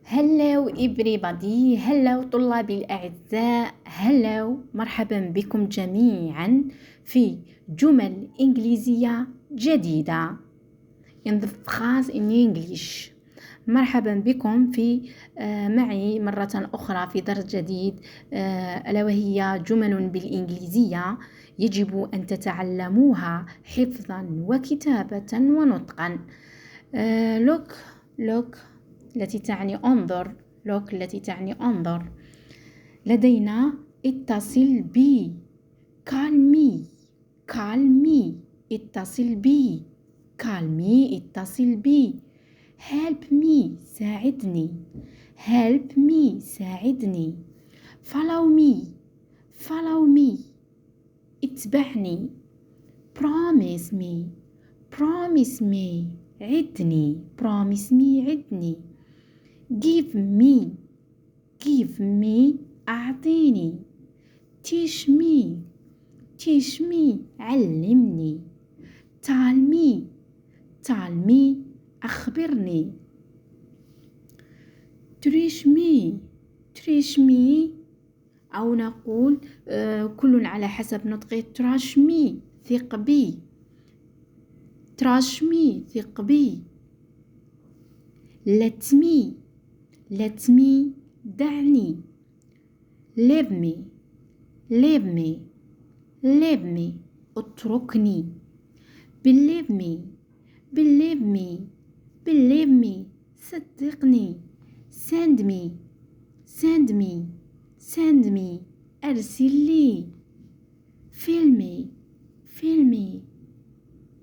Hello everybody. Hello طلابي الأعزاء. Hello مرحبا بكم جميعا في جمل إنجليزية جديدة in the phrase in English. مرحبا بكم في معي مرة أخرى في درس جديد ألا وهي جمل بالإنجليزية يجب أن تتعلموها حفظا وكتابة ونطقا. look التي تعني انظر. look التي تعني انظر. لدينا اتصل بي call me اتصل بي call me اتصل بي help me ساعدني follow me اتبعني promise me عدني give me أعطيني teach me علمني tell me أخبرني treat me أو نقول كل على حسب نطقه trust me ثق بي let me دعني leave me اتركني believe me صدقني send me أرسل لي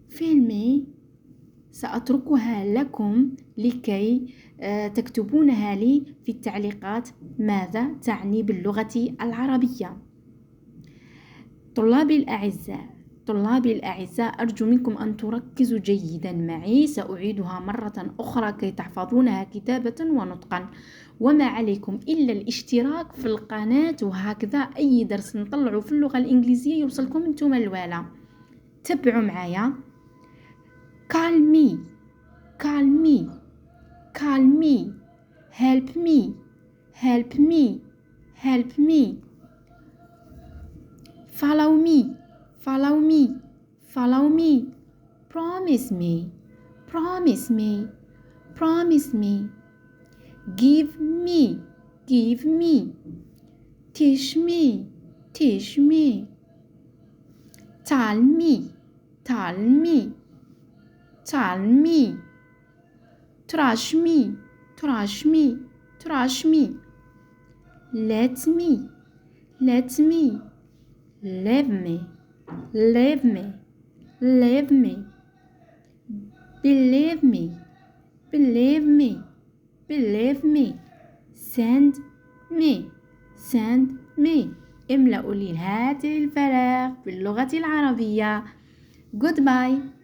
فيلمي سأتركها لكم لكي تكتبونها لي في التعليقات ماذا تعني باللغة العربية. طلابي الأعزاء أرجو منكم أن تركزوا جيدا معي. سأعيدها مرة أخرى كي تحفظونها كتابة ونطقا، وما عليكم إلا الاشتراك في القناة، وهكذا أي درس نطلعه في اللغة الإنجليزية يوصلكم انتم الوالا. تبعوا معايا call me help me follow me promise me give me teach me tell me trust me let me leave me believe me send me املأوا لي هذه الفراغ باللغة العربية. Goodbye.